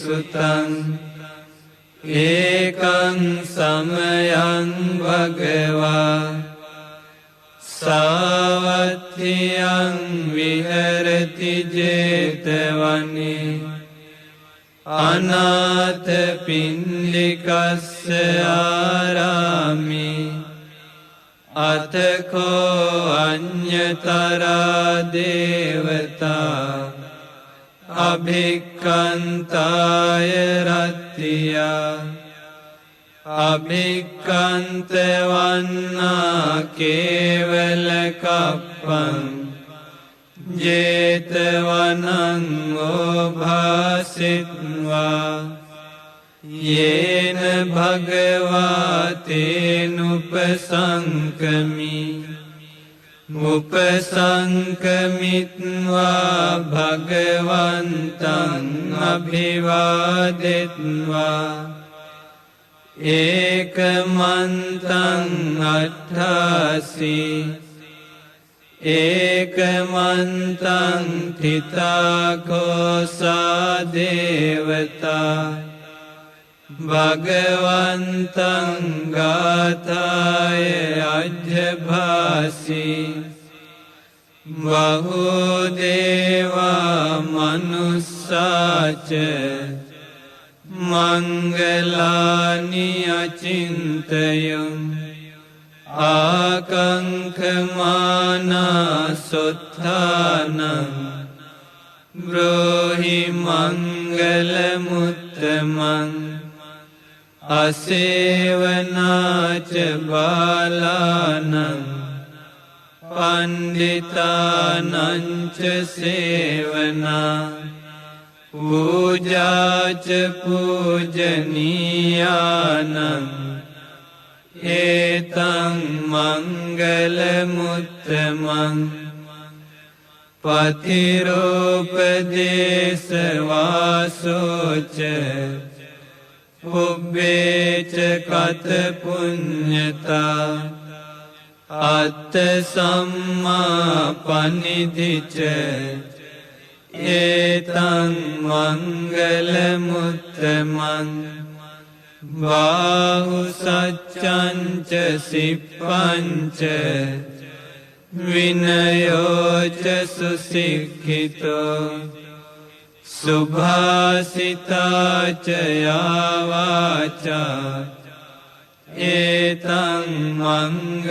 සුතං ඒකං සමයං භගවා සාවත්තියං විහෙරති ජේතවනේ අනාථ පින්ඩිකස්ස ආරාමේ අතකෝ අඤ්ඤතරා දේවතා අභික්ඛන්තාය රත්තියා අභික්ඛන්ත වන්නා කේවල කප්පං ජේතවනං ඕභාසිත්වා යේන භගවා තේනුපසංකමි උපසංකමිත්වා භගවන්තං අභිවාදෙත්වා ඒකමන්තං අට්ඨාසි ඒකමන්තං තිතාකෝසා දේවතා භගවන්තං ගාථාය අජ්ජභාසි බහුදේවා මනුස්සාච මංගලානි අචින්තයං ආකංකමානා සොත්ථානං බ්‍රෝහි මංගලමුත්තමං අසේවනාච බාලානං පණ්ඩිතානංච සේවනා පූජාච පූජනීයානං ඒතං මංගලමුත්තමං පතිරෝපදේශවාසෝච පුබ්බේච කත පුඤ්ඤතා අත්ථ සම්මා පනිදිච ඒතං මංගලමුත්තමං බාහු සච්ඡංච සිප්පංච විනයෝච සුසික්ඛිතෝ සුභාසිතාච යාවාචා ඒතං මංගලමුත්තමං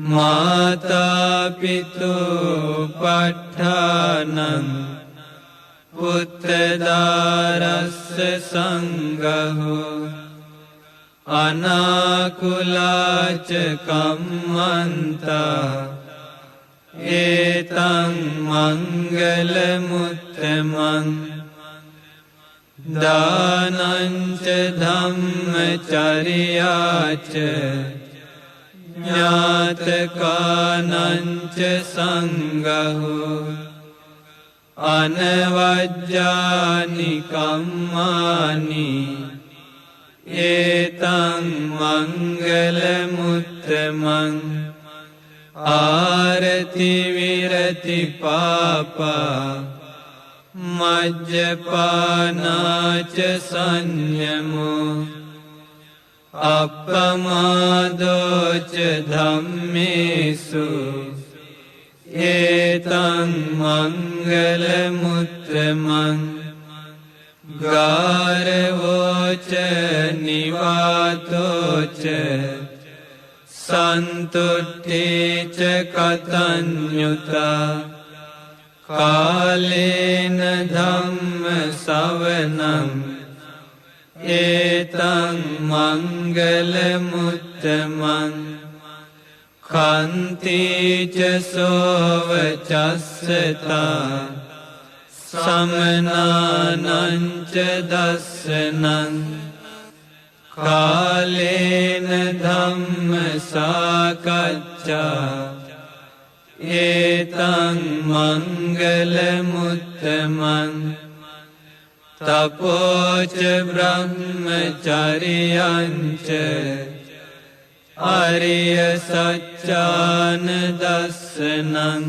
මාතා පිතෝ පට්ඨානං පුත්තදාරස්ස සංඝෝ අනාකුලාච කම්මන්තා ඒතං මංගලමුත්තමං දානංච ධම්මචර්යාච ඥාතකානංච සංඝෝ අනවජ්ජානි කම්මානි ඒතං මංගලමුත්තමං ආරති විරති පාපා මජ්ජපානාච සංයමෝ අප්පමාදෝච ධම්මේසු ඒතං මංගලමුත්තමං ගාරවෝච නිවාතෝච සන්තුට්ඨේච කතඤ්ඤුතා කාලේන ධම්ම ශවනං ඒතං මංගලමුත්තමං කන්තිච සෝවචස්සතා සමනානංච දස්සනං කාලේන ධම්ම සාකච්ඡා ඒතං මංගලමුත්තමං තපෝච බ්‍රහ්මචර්යංච අරිය සත්‍යාන දස්සනං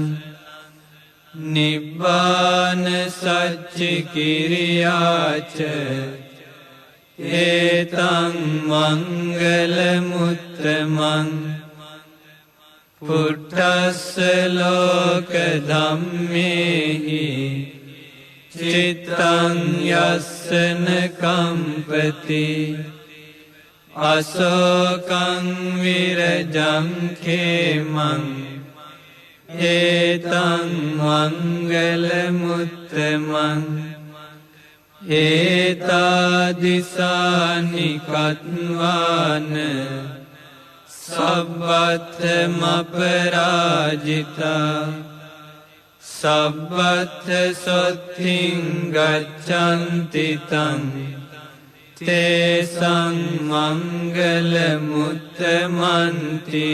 නිබ්බාන සච්චි කිරියාච ඒතං මංගල මුත්තමං පුට්ඨස්ස ලෝක ධම්මේහි චිත්තං යස්සන කම්පති අසෝකං විරජං khemං ඒතං මංගල මුත්තමං ඒතාදිසානි කත්වාන සබ්බත්තම පරාජිතා සබ්බත්ත සොත්තිං ගච්ඡන්ති තං තේසං මංගල මුත්තමන්ති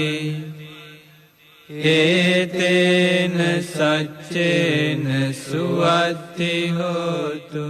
ඒතේන සච්චේන සුවත්ති හෝතු